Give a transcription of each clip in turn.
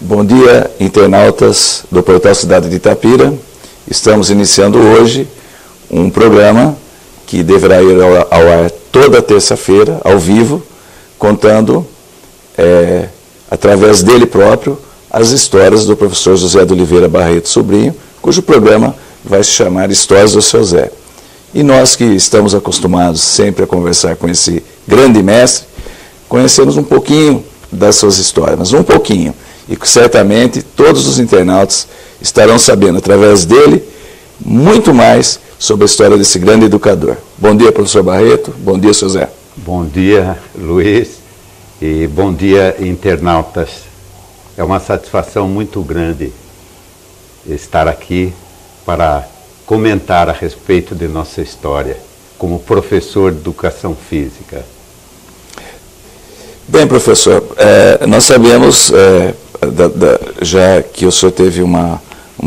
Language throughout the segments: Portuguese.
Bom dia, internautas do Portal Cidade de Itapira. Estamos iniciando hoje um programa que deverá ir ao ar toda terça-feira, ao vivo, contando, através dele próprio, as histórias do professor José de Oliveira Barreto Sobrinho, cujo programa vai se chamar Histórias do Seu Zé. E nós que estamos acostumados sempre a conversar com esse grande mestre, conhecemos um pouquinho das suas histórias, mas um pouquinho. E certamente todos os internautas estarão sabendo, através dele, muito mais sobre a história desse grande educador. Bom dia, professor Barreto. Bom dia, seu Zé. Bom dia, Luiz. E bom dia, internautas. É uma satisfação muito grande estar aqui para comentar a respeito de nossa história como professor de educação física. Bem, professor, nós sabemos, já que o senhor teve uma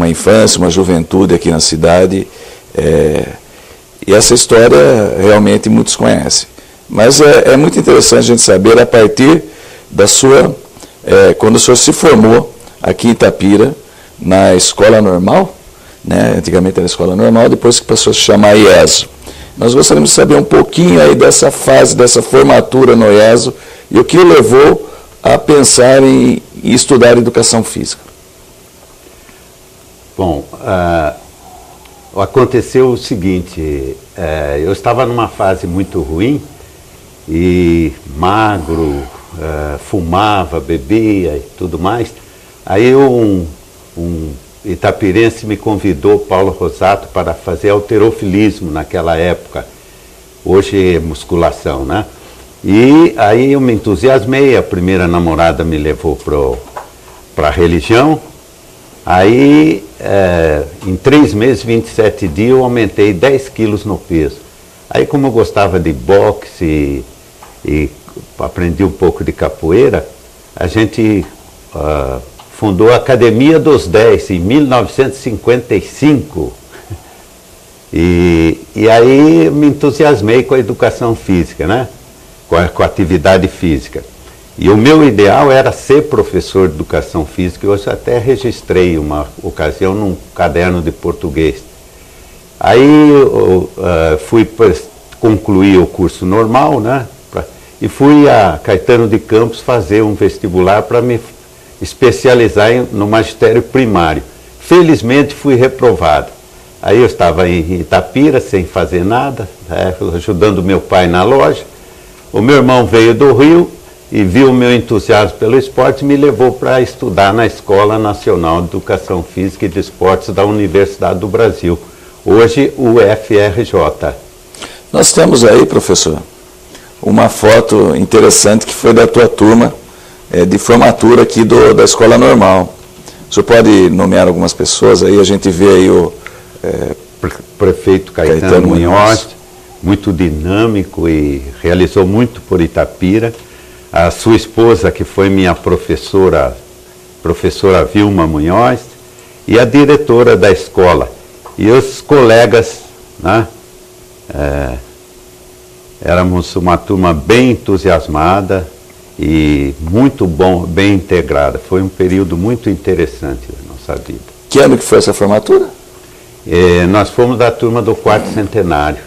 infância, uma juventude aqui na cidade, e essa história realmente muitos conhecem. Mas é muito interessante a gente saber, a partir da sua, quando o senhor se formou aqui em Itapira, na escola normal, né? Antigamente era escola normal, depois que passou a se chamar IESO. Nós gostaríamos de saber um pouquinho aí dessa fase, dessa formatura no IESO, e o que o levou a pensar em estudar educação física. Bom, aconteceu o seguinte, eu estava numa fase muito ruim, e magro, fumava, bebia e tudo mais. Aí um itapirense me convidou, Paulo Rosato, para fazer halterofilismo naquela época. Hoje é musculação, né? E aí eu me entusiasmei, a primeira namorada me levou para a religião. Aí, em 3 meses, 27 dias, eu aumentei 10 quilos no peso. Aí, como eu gostava de boxe e aprendi um pouco de capoeira, a gente fundou a Academia dos 10 em 1955. E aí eu me entusiasmei com a educação física, né? Com a atividade física. E o meu ideal era ser professor de educação física, e hoje até registrei uma ocasião num caderno de português. Aí eu fui concluir o curso normal, né? E fui a Caetano de Campos fazer um vestibular para me especializar no magistério primário. Felizmente fui reprovado. Aí eu estava em Itapira sem fazer nada, ajudando meu pai na loja. O meu irmão veio do Rio e viu o meu entusiasmo pelo esporte e me levou para estudar na Escola Nacional de Educação Física e de Esportes da Universidade do Brasil, hoje o UFRJ. Nós temos aí, professor, uma foto interessante que foi da tua turma de formatura aqui da Escola Normal. O senhor pode nomear algumas pessoas aí? A gente vê aí o prefeito Caetano Munhoz, muito dinâmico e realizou muito por Itapira. A sua esposa, que foi minha professora Vilma Munhoz, e a diretora da escola. E os colegas, né? Éramos uma turma bem entusiasmada e muito bem integrada. Foi um período muito interessante da nossa vida. Que ano que foi essa formatura? Nós fomos da turma do 4º centenário,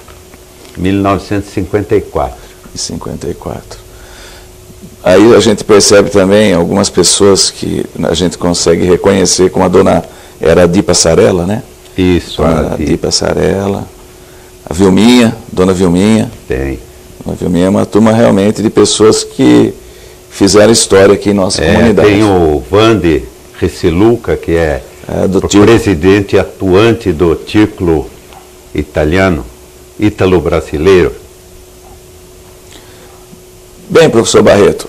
1954. 54. Aí a gente percebe também algumas pessoas que a gente consegue reconhecer, como a dona Di Passarella, né? Isso, a Di Passarella. A Vilminha, dona Vilminha. Tem. A Vilminha é uma turma realmente de pessoas que fizeram história aqui em nossa comunidade. Tem o Vande Reciluca, que é o presidente atuante do Círculo Italiano, Ítalo-Brasileiro. Bem, professor Barreto,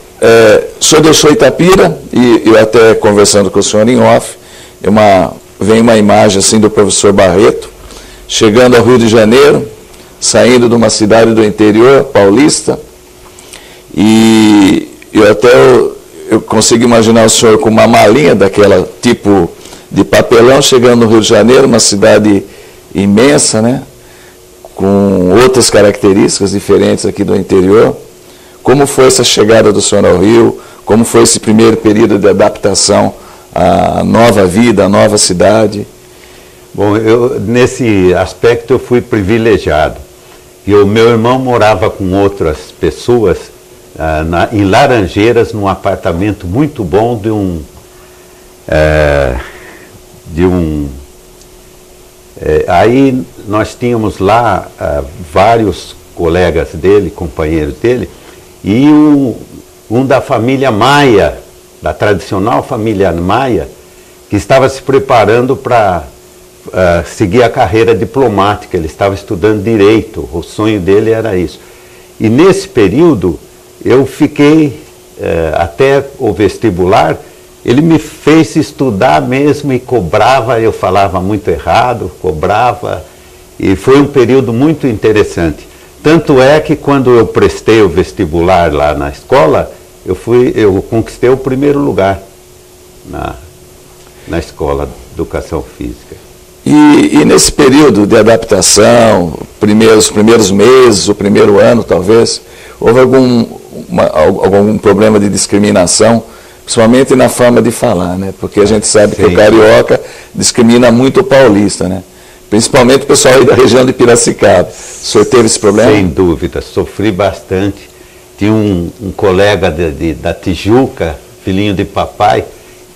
o senhor deixou Itapira, e eu até conversando com o senhor em off, vem uma imagem assim do professor Barreto, chegando ao Rio de Janeiro, saindo de uma cidade do interior paulista, e eu consigo imaginar o senhor com uma malinha daquela tipo de papelão, chegando no Rio de Janeiro, uma cidade imensa, né? Com outras características diferentes aqui do interior. Como foi essa chegada do senhor ao Rio? Como foi esse primeiro período de adaptação a nova vida, a nova cidade? Bom, nesse aspecto eu fui privilegiado. E o meu irmão morava com outras pessoas em Laranjeiras, num apartamento muito bom aí nós tínhamos lá vários colegas dele, companheiros dele, e um da família Maia, da tradicional família Maia, que estava se preparando para seguir a carreira diplomática. Ele estava estudando Direito, o sonho dele era isso. E nesse período eu fiquei até o vestibular. Ele me fez estudar mesmo e cobrava, eu falava muito errado, cobrava, e foi um período muito interessante. Tanto é que quando eu prestei o vestibular lá na escola, eu conquistei o primeiro lugar na escola de educação física. E nesse período de adaptação, os primeiros meses, o primeiro ano talvez, houve algum problema de discriminação, principalmente na forma de falar, né? Porque a gente sabe que o carioca discrimina muito o paulista, né? Principalmente o pessoal aí da região de Piracicaba. O senhor teve esse problema? Sem dúvida, sofri bastante. Tinha um colega da Tijuca, filhinho de papai,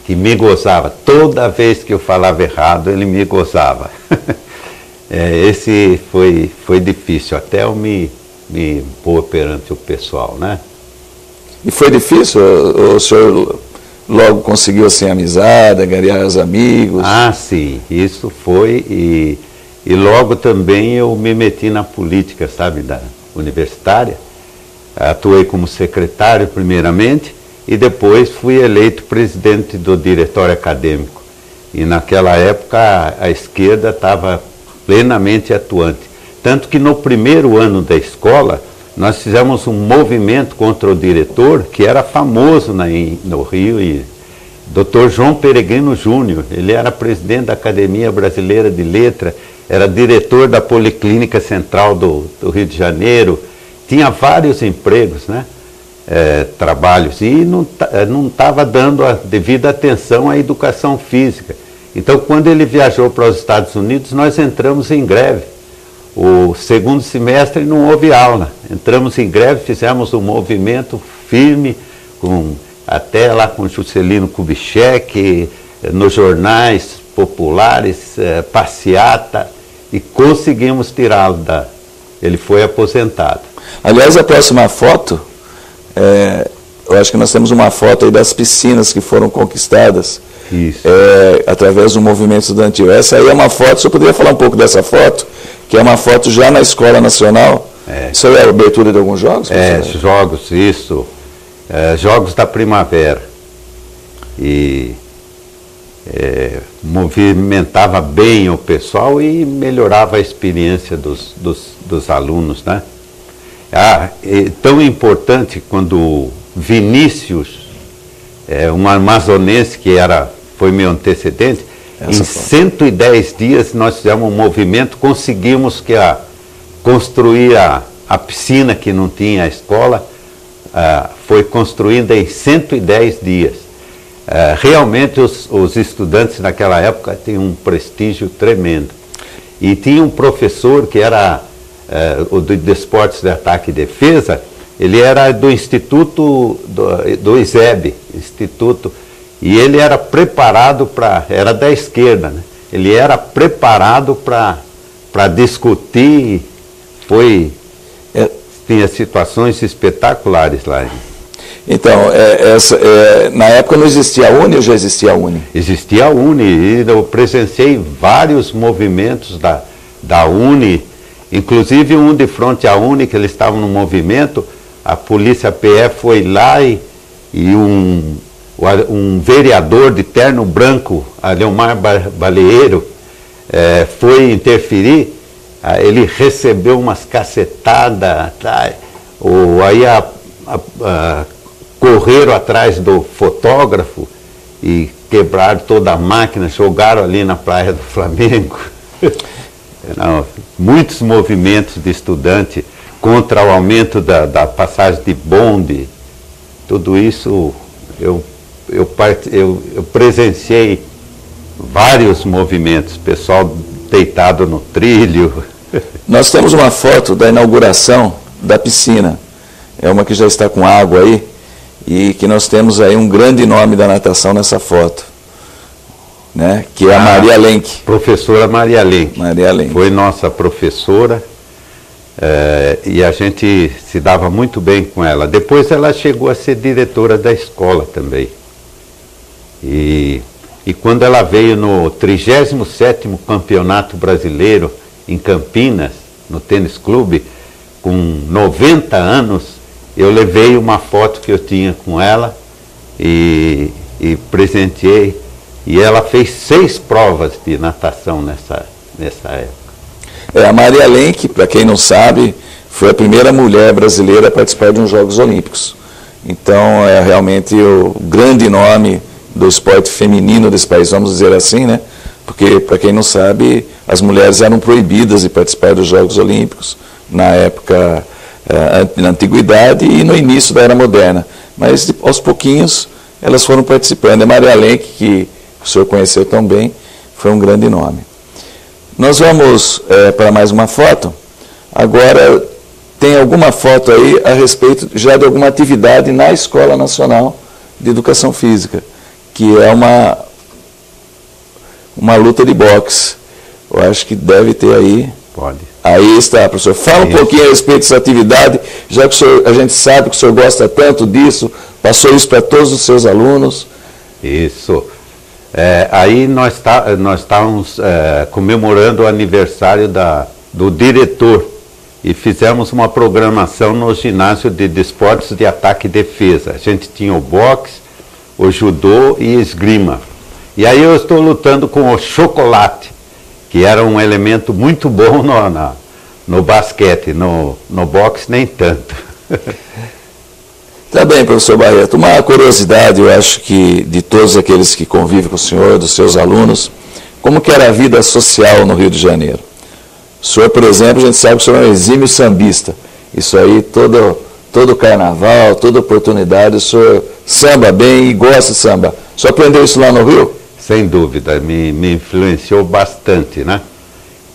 que me gozava. Toda vez que eu falava errado, ele me gozava. Esse foi difícil, até eu me pôr perante o pessoal, né? E foi difícil? O senhor logo conseguiu assim amizade, angariar os amigos? Ah, sim, isso foi. E logo também eu me meti na política, sabe, da universitária. Atuei como secretário primeiramente e depois fui eleito presidente do diretório acadêmico. E naquela época a esquerda estava plenamente atuante. Tanto que no primeiro ano da escola nós fizemos um movimento contra o diretor, que era famoso no Rio, Dr. João Peregrino Júnior. Ele era presidente da Academia Brasileira de Letras, era diretor da Policlínica Central do Rio de Janeiro, tinha vários empregos, né? Trabalhos, e não estava dando a devida atenção à educação física. Então, quando ele viajou para os Estados Unidos, nós entramos em greve. O segundo semestre não houve aula. Entramos em greve, fizemos um movimento firme, até lá com Juscelino Kubitschek, nos jornais populares, passeata, e conseguimos tirá-lo Ele foi aposentado. Aliás, a próxima foto, eu acho que nós temos uma foto aí das piscinas que foram conquistadas. Isso. Através do movimento estudantil. Essa aí é uma foto, você poderia falar um pouco dessa foto? Que é uma foto já na Escola Nacional. Isso é a abertura de alguns jogos? Jogos, isso. Jogos da primavera. E movimentava bem o pessoal e melhorava a experiência dos alunos, né? É tão importante quando Vinícius, um amazonense que foi meu antecedente, em 110 dias nós fizemos um movimento, conseguimos construir a piscina que não tinha a escola, foi construída em 110 dias. Realmente os estudantes naquela época tinham um prestígio tremendo. E tinha um professor que era o de Esportes de Ataque e Defesa, ele era do Instituto, do ISEB, Instituto, e ele era preparado era da esquerda, né? Ele era preparado para discutir, tinha situações espetaculares lá. Então, na época não existia a UNE ou já existia a UNE? Existia a UNE, e eu presenciei vários movimentos da UNE, inclusive um de frente à UNE, que eles estavam no movimento, a polícia PF foi lá e um vereador de terno branco, Leomar Baleiro, foi interferir, ele recebeu umas cacetadas, aí correram atrás do fotógrafo e quebraram toda a máquina, jogaram ali na Praia do Flamengo. Não, muitos movimentos de estudante contra o aumento da passagem de bonde, tudo isso eu eu presenciei vários movimentos, pessoal deitado no trilho. Nós temos uma foto da inauguração da piscina, é uma que já está com água aí, e que nós temos aí um grande nome da natação nessa foto, né? Que é a Maria Lenk. Professora Maria Lenk. Maria Lenk. Foi nossa professora, e a gente se dava muito bem com ela. Depois ela chegou a ser diretora da escola também. E quando ela veio no 37º Campeonato Brasileiro em Campinas, no Tênis Clube, com 90 anos, eu levei uma foto que eu tinha com ela e presenteei. E ela fez 6 provas de natação nessa época. A Maria Lenk, para quem não sabe, foi a primeira mulher brasileira a participar de uns Jogos Olímpicos. Então é realmente o grande nome do esporte feminino desse país, vamos dizer assim, né? Porque, para quem não sabe, as mulheres eram proibidas de participar dos Jogos Olímpicos na época, na antiguidade e no início da era moderna. Mas, aos pouquinhos, elas foram participando. A Maria Lenk, que o senhor conheceu tão bem, foi um grande nome. Nós vamos para mais uma foto. Agora, tem alguma foto aí a respeito já de alguma atividade na Escola Nacional de Educação Física, que é uma luta de boxe. Eu acho que deve ter aí. Pode. Aí está, professor. Fala um pouquinho a respeito dessa atividade, já que a gente sabe que o senhor gosta tanto disso, passou isso para todos os seus alunos. Isso. Aí nós estávamos comemorando o aniversário do diretor e fizemos uma programação no ginásio de desportos de ataque e defesa. A gente tinha o boxe, o judô e esgrima. E aí eu estou lutando com o chocolate, que era um elemento muito bom no basquete, no boxe nem tanto. Tá bem, professor Barreto. Uma curiosidade, eu acho que de todos aqueles que convivem com o senhor, dos seus alunos, como que era a vida social no Rio de Janeiro? O senhor, por exemplo, a gente sabe que o senhor é um exímio sambista. Isso aí, todo carnaval, toda oportunidade, o senhor samba bem e gosta de samba. O senhor aprendeu isso lá no Rio? Sem dúvida, me influenciou bastante, né?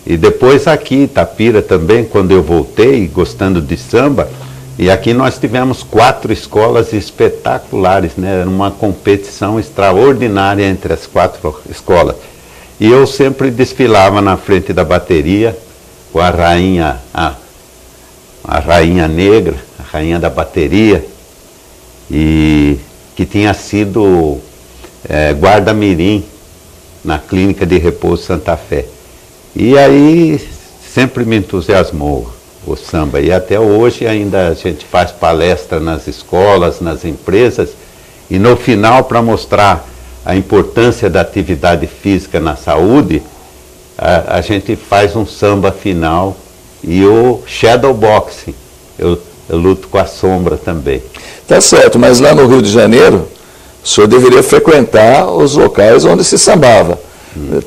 E depois aqui em Itapira também, quando eu voltei, gostando de samba, e aqui nós tivemos 4 escolas espetaculares, né? Era uma competição extraordinária entre as 4 escolas. E eu sempre desfilava na frente da bateria com a rainha negra, a rainha da bateria, e que tinha sido guarda-mirim na Clínica de Repouso Santa Fé. E aí sempre me entusiasmou o samba. E até hoje ainda a gente faz palestra nas escolas, nas empresas, e no final, para mostrar a importância da atividade física na saúde, a gente faz um samba final e o shadowboxing. Eu luto com a sombra também. Tá certo, mas lá no Rio de Janeiro, o senhor deveria frequentar os locais onde se sambava.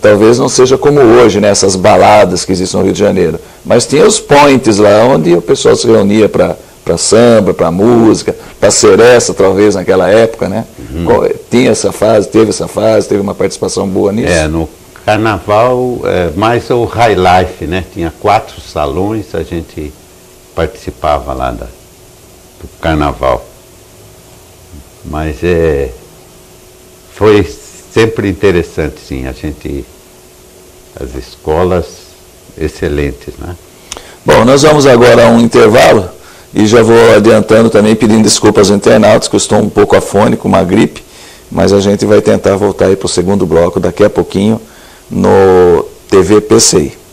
Talvez não seja como hoje, né, essas baladas que existem no Rio de Janeiro. Mas tinha os points lá, onde o pessoal se reunia para samba, para música, para seresta, talvez, naquela época, né? Tinha essa fase, teve uma participação boa nisso? No carnaval, mais o high life, né? Tinha 4 salões, a gente participava lá do carnaval. Mas foi sempre interessante, sim, as escolas excelentes, né? Bom, nós vamos agora a um intervalo e já vou adiantando também, pedindo desculpas aos internautas, que eu estou um pouco afônico, uma gripe, mas a gente vai tentar voltar aí para o segundo bloco daqui a pouquinho no TV PCI.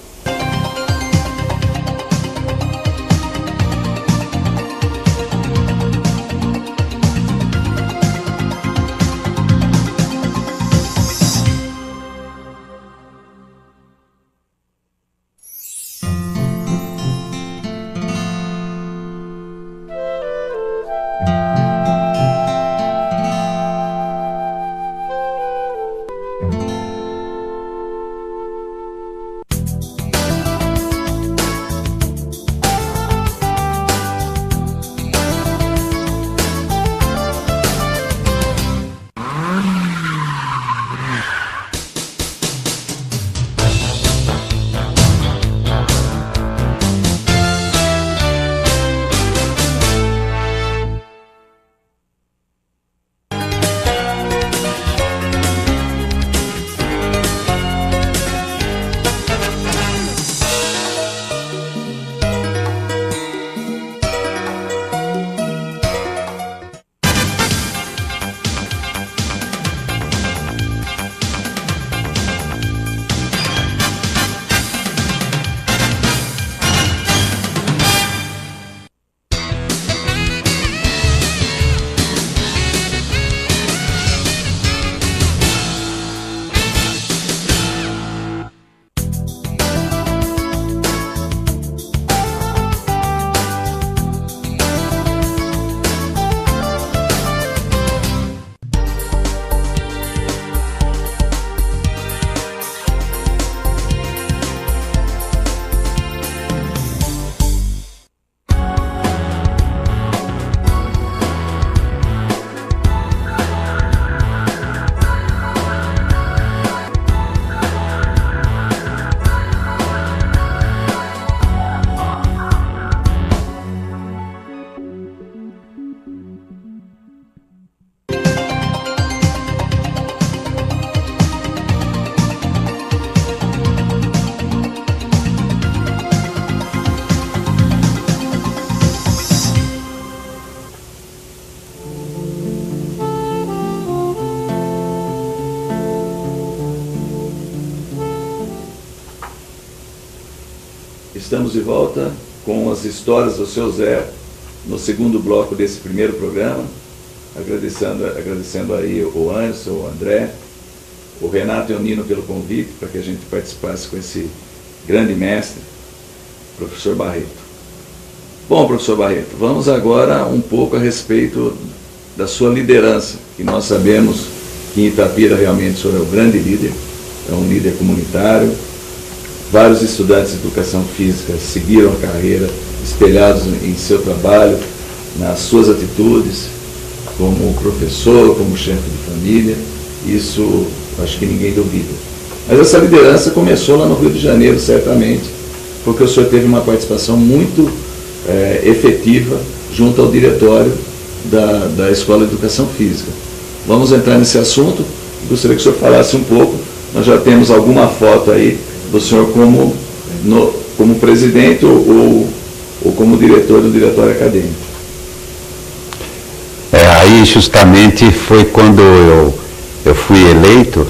Estamos de volta com as histórias do seu Zé no segundo bloco desse primeiro programa, agradecendo aí o Anderson, o André, o Renato e o Nino pelo convite para que a gente participasse com esse grande mestre, professor Barreto. Bom, professor Barreto, vamos agora um pouco a respeito da sua liderança, que nós sabemos que em Itapira realmente o senhor é o grande líder, é um líder comunitário. Vários estudantes de educação física seguiram a carreira espelhados em seu trabalho, nas suas atitudes, como professor, como chefe de família. Isso acho que ninguém duvida. Mas essa liderança começou lá no Rio de Janeiro, certamente, porque o senhor teve uma participação muito efetiva junto ao diretório da Escola de Educação Física. Vamos entrar nesse assunto. Gostaria que o senhor falasse um pouco. Nós já temos alguma foto aí do senhor como presidente ou como diretor do diretório acadêmico. Aí justamente foi quando eu fui eleito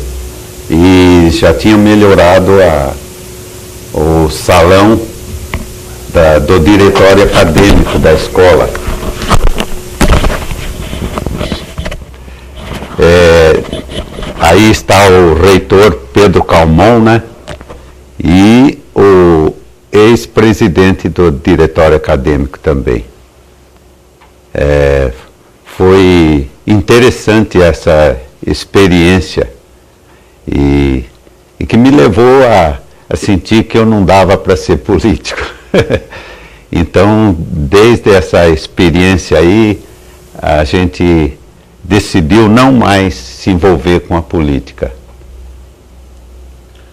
e já tinha melhorado o salão do diretório acadêmico da escola. Aí está o reitor Pedro Calmon, né? E o ex-presidente do diretório acadêmico também. Foi interessante essa experiência e que me levou a sentir que eu não dava para ser político. Então, desde essa experiência aí, a gente decidiu não mais se envolver com a política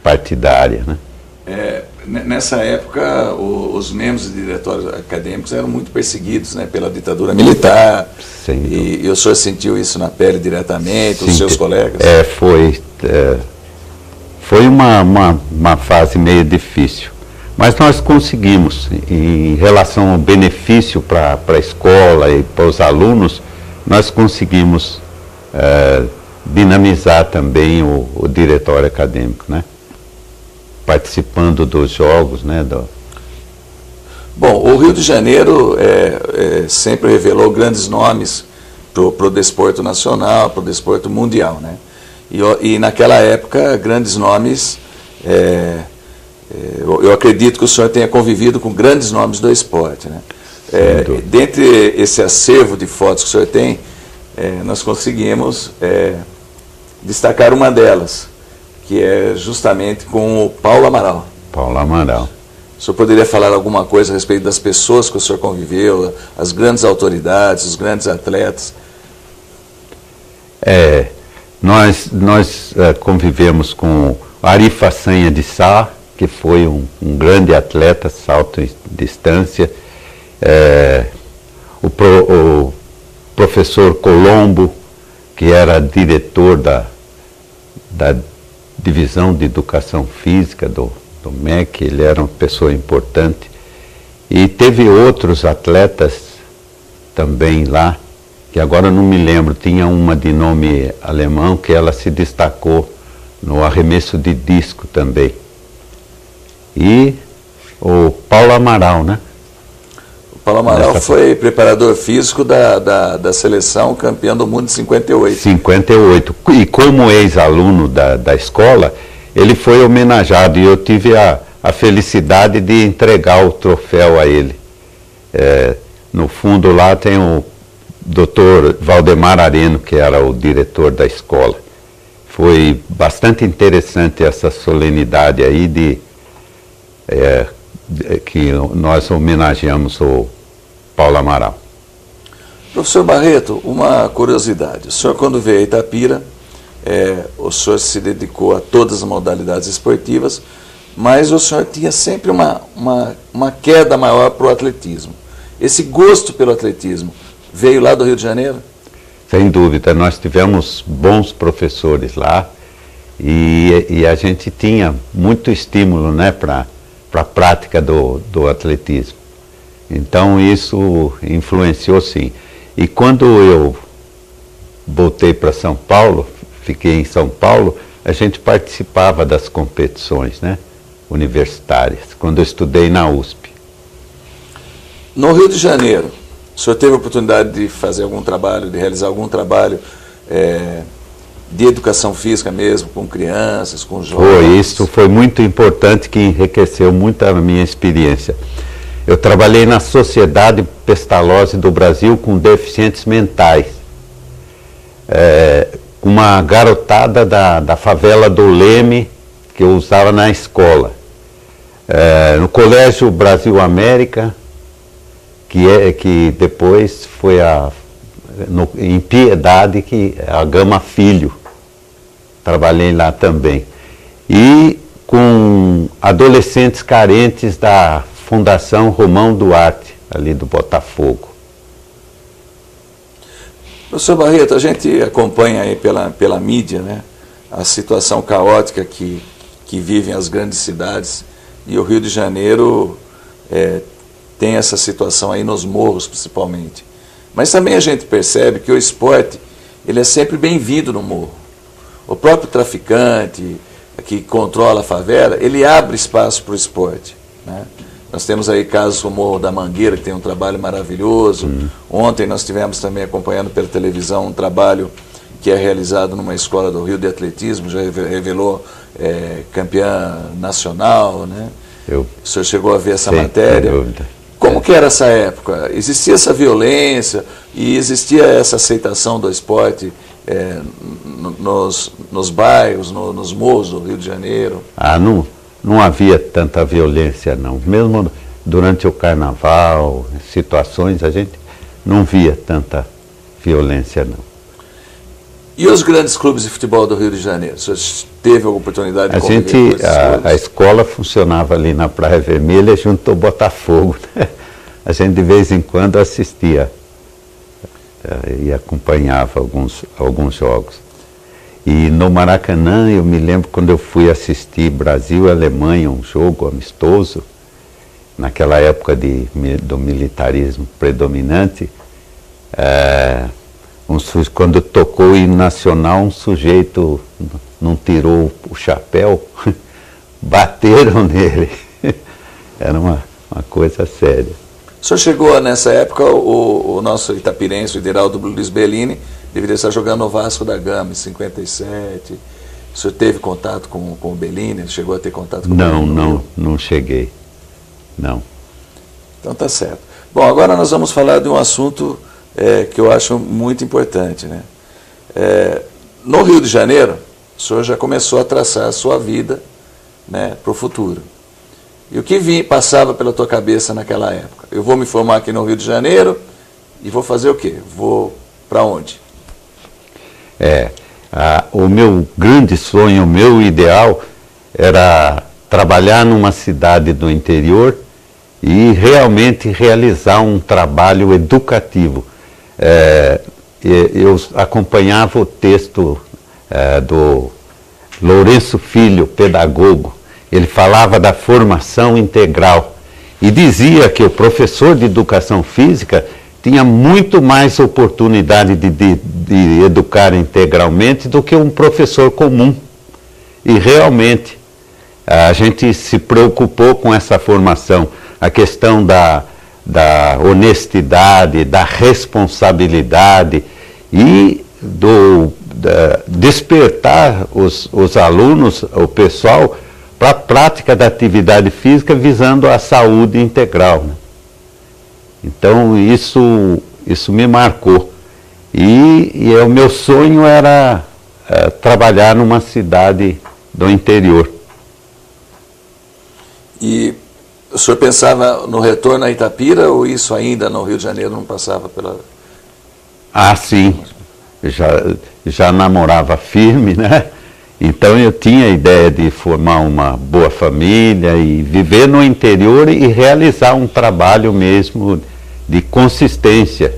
partidária, né? Nessa época, os membros de diretórios acadêmicos eram muito perseguidos, né, pela ditadura militar. E o senhor sentiu isso na pele diretamente, os seus colegas? Foi uma fase meio difícil. Mas nós conseguimos, em relação ao benefício para a escola e para os alunos, nós conseguimos dinamizar também o diretório acadêmico, né? Participando dos jogos, né? Bom, o Rio de Janeiro sempre revelou grandes nomes para o desporto nacional, para o desporto mundial, né? E naquela época, grandes nomes, eu acredito que o senhor tenha convivido com grandes nomes do esporte, né? Dentre esse acervo de fotos que o senhor tem, nós conseguimos destacar uma delas, que é justamente com o Paulo Amaral. Paulo Amaral. O senhor poderia falar alguma coisa a respeito das pessoas que o senhor conviveu, as grandes autoridades, os grandes atletas? Nós convivemos com Ari Façanha de Sá, que foi um grande atleta, salto em distância, o professor Colombo, que era diretor da Divisão de Educação Física do MEC, ele era uma pessoa importante. E teve outros atletas também lá, que agora não me lembro, tinha uma de nome alemão, que ela se destacou no arremesso de disco também. E o Paulo Amaral, né? O Paulo Amaral foi preparador físico da seleção campeão do mundo de 58. 58. E como ex-aluno da escola, ele foi homenageado e eu tive a felicidade de entregar o troféu a ele. No fundo lá tem o Dr. Valdemar Areno, que era o diretor da escola. Foi bastante interessante essa solenidade aí que nós homenageamos o Paulo Amaral. Professor Barreto, uma curiosidade. O senhor, quando veio a Itapira, o senhor se dedicou a todas as modalidades esportivas, mas o senhor tinha sempre uma queda maior para o atletismo. Esse gosto pelo atletismo veio lá do Rio de Janeiro? Sem dúvida, nós tivemos bons professores lá e a gente tinha muito estímulo, né, para a prática do atletismo. Então isso influenciou sim. E quando eu voltei para São Paulo, fiquei em São Paulo, a gente participava das competições, né? universitárias, quando eu estudei na USP. No Rio de Janeiro, o senhor teve a oportunidade de fazer algum trabalho, de realizar algum trabalho de educação física mesmo, com crianças, com jovens? Isso foi muito importante, que enriqueceu muito a minha experiência. Eu trabalhei na Sociedade Pestalozzi do Brasil com deficientes mentais. Uma garotada da favela do Leme, que eu usava na escola. No Colégio Brasil América, que depois foi em Piedade, que é a Gama Filho. Trabalhei lá também. E com adolescentes carentes da Fundação Romão Duarte, ali do Botafogo. Professor Barreto, a gente acompanha aí pela mídia, né, a situação caótica que vivem as grandes cidades, e o Rio de Janeiro tem essa situação aí nos morros, principalmente. Mas também a gente percebe que o esporte, ele é sempre bem-vindo no morro. O próprio traficante que controla a favela, ele abre espaço para o esporte, né? Nós temos aí casos como o Morro da Mangueira, que tem um trabalho maravilhoso. Ontem nós tivemos também, acompanhando pela televisão, um trabalho que é realizado numa escola do Rio de atletismo, já revelou campeã nacional, né? O senhor chegou a ver essa matéria? Como que era essa época? Existia essa violência e existia essa aceitação do esporte nos bairros, nos morros do Rio de Janeiro? Não havia tanta violência, não. Mesmo durante o carnaval, situações, a gente não via tanta violência, não. E os grandes clubes de futebol do Rio de Janeiro? O senhor teve a oportunidade de conviver com esses clubes? A escola funcionava ali na Praia Vermelha, junto ao Botafogo, né? A gente de vez em quando assistia e acompanhava alguns jogos. E no Maracanã, eu me lembro quando eu fui assistir Brasil e Alemanha, um jogo amistoso, naquela época do militarismo predominante, quando tocou o hino nacional, um sujeito não tirou o chapéu, bateram nele. Era uma coisa séria. O senhor chegou nessa época, o nosso itapirense, o Ideraldo Luiz Bellini, deveria estar jogando no Vasco da Gama, em 57. O senhor teve contato com o Bellini? Chegou a ter contato com o Bellini? Não cheguei. Não. Então tá certo. Bom, agora nós vamos falar de um assunto que eu acho muito importante, né? No Rio de Janeiro, o senhor já começou a traçar a sua vida, né, para o futuro. E o que passava pela tua cabeça naquela época? Eu vou me formar aqui no Rio de Janeiro e vou fazer o quê? Vou para onde? O meu grande sonho, o meu ideal era trabalhar numa cidade do interior e realmente realizar um trabalho educativo. Eu acompanhava o texto do Lourenço Filho, pedagogo. Ele falava da formação integral e dizia que o professor de educação física tinha muito mais oportunidade de educar integralmente do que um professor comum. E realmente a gente se preocupou com essa formação, a questão da honestidade, da responsabilidade e despertar os alunos, o pessoal, para a prática da atividade física visando a saúde integral, né? Então isso me marcou. E o meu sonho era trabalhar numa cidade do interior. E o senhor pensava no retorno a Itapira ou isso ainda no Rio de Janeiro não passava pela... Sim. Já namorava firme, né? Então eu tinha a ideia de formar uma boa família e viver no interior e realizar um trabalho mesmo de consistência,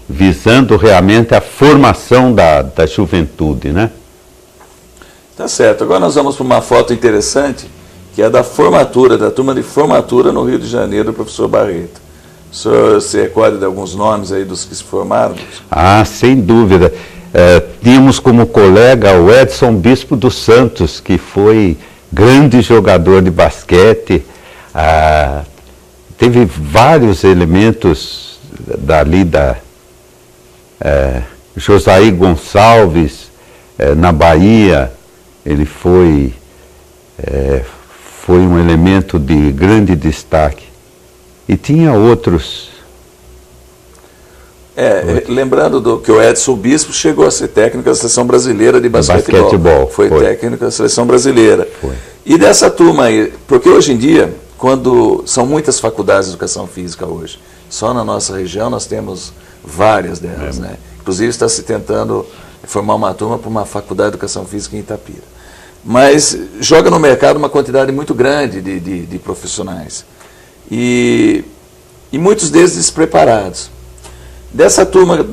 visando realmente a formação da juventude, né? Tá certo. Agora nós vamos para uma foto interessante, que é da formatura, da turma de formatura no Rio de Janeiro, do professor Barreto. O senhor se recorda de alguns nomes aí dos que se formaram? Sem dúvida. Tínhamos como colega o Edson Bispo dos Santos, que foi grande jogador de basquete, teve vários elementos dali Josaí Gonçalves, na Bahia, ele foi um elemento de grande destaque. E tinha outros. Lembrando que o Edson Bispo chegou a ser técnico da seleção brasileira de basquetebol. Foi técnico da seleção brasileira. Foi. E dessa turma aí, porque hoje em dia, quando são muitas faculdades de educação física hoje, só na nossa região nós temos várias delas, né? Inclusive está se tentando formar uma turma para uma faculdade de educação física em Itapira. Mas joga no mercado uma quantidade muito grande de profissionais. E muitos deles despreparados. Dessa turma,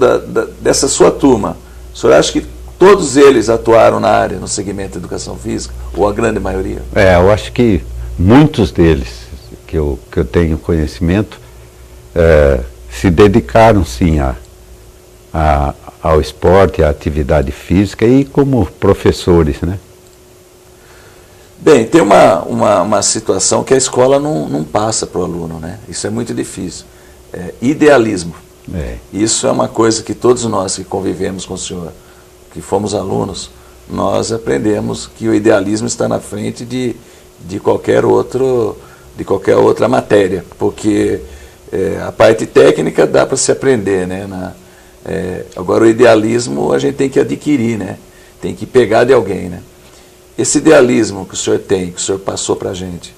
dessa sua turma, o senhor acha que todos eles atuaram na área, no segmento de educação física, ou a grande maioria? Eu acho que muitos deles, que eu tenho conhecimento, se dedicaram sim ao esporte, à atividade física e como professores, né? Bem, tem uma situação que a escola não passa para o aluno, né? Isso é muito difícil. Idealismo. Isso é uma coisa que todos nós que convivemos com o senhor, que fomos alunos, nós aprendemos que o idealismo está na frente de qualquer outra matéria, porque a parte técnica dá para se aprender, né? Agora o idealismo a gente tem que adquirir, né? Tem que pegar de alguém, né? Esse idealismo que o senhor tem, que o senhor passou para a gente,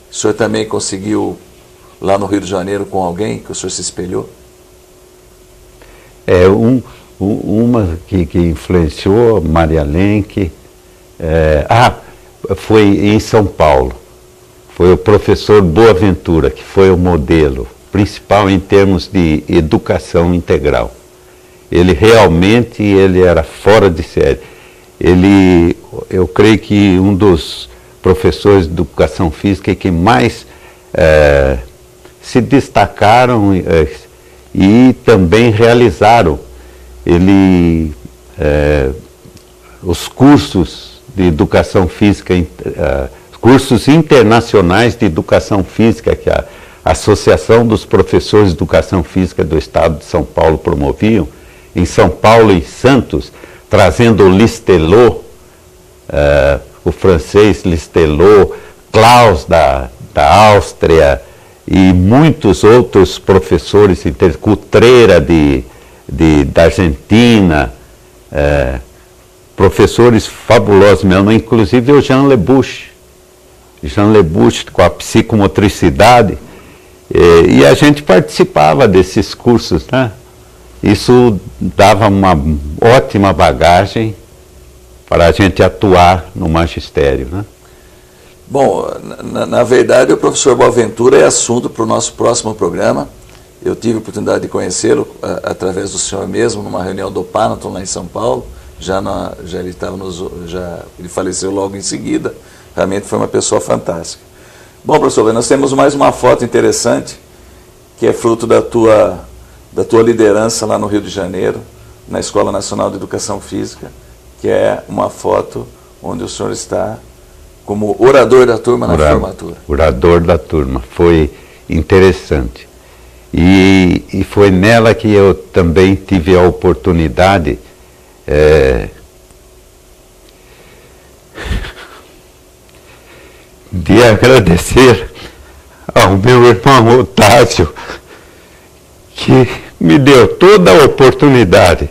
o senhor também conseguiu lá no Rio de Janeiro com alguém que o senhor se espelhou? Uma que influenciou, Maria Lenk, foi em São Paulo. Foi o professor Boaventura, que foi o modelo principal em termos de educação integral. Ele realmente era fora de série. Eu creio que um dos professores de educação física que mais se destacaram e também realizaram os cursos de educação física, cursos internacionais de educação física que a Associação dos Professores de Educação Física do Estado de São Paulo promoviam, em São Paulo e Santos, trazendo o Listelot, o francês Listelot, Klaus da Áustria e muitos outros professores, Cutreira da Argentina, professores fabulosos mesmo, inclusive o Jean Lebouche com a psicomotricidade, e a gente participava desses cursos, né? Isso dava uma ótima bagagem para a gente atuar no magistério, né? Bom, na verdade o professor Boaventura é assunto para o nosso próximo programa. Eu tive a oportunidade de conhecê-lo através do senhor mesmo, numa reunião do Panaton lá em São Paulo. Ele faleceu logo em seguida. Realmente foi uma pessoa fantástica. Bom, professor, nós temos mais uma foto interessante, que é fruto da tua liderança lá no Rio de Janeiro, na Escola Nacional de Educação Física, que é uma foto onde o senhor está como orador da turma na formatura. Orador da turma, foi interessante. E foi nela que eu também tive a oportunidade de agradecer ao meu irmão Otávio, que me deu toda a oportunidade,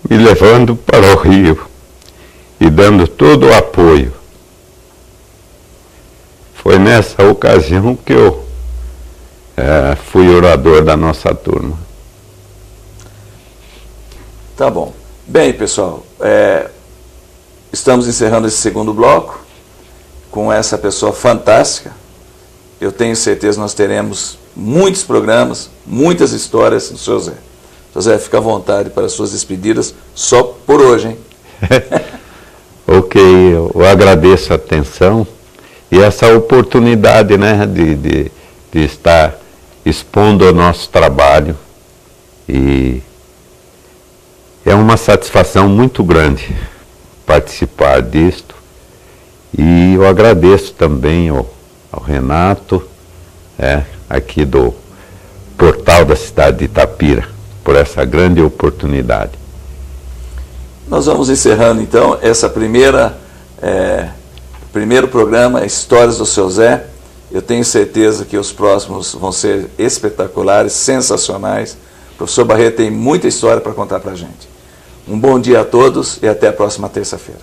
me levando para o Rio e dando todo o apoio. Foi nessa ocasião que eu fui orador da nossa turma. Tá bom. Bem, pessoal, estamos encerrando esse segundo bloco com essa pessoa fantástica. Eu tenho certeza que nós teremos muitos programas, muitas histórias do seu Zé. Seu Zé, fica à vontade para as suas despedidas, só por hoje, hein? Ok, eu agradeço a atenção e essa oportunidade, né, de estar expondo o nosso trabalho, e é uma satisfação muito grande participar disto E eu agradeço também ao Renato, aqui do Portal da cidade de Itapira, por essa grande oportunidade. Nós vamos encerrando então essa primeiro programa, Histórias do Seu Zé. Eu tenho certeza que os próximos vão ser espetaculares, sensacionais. O professor Barreto tem muita história para contar para a gente. Um bom dia a todos e até a próxima terça-feira.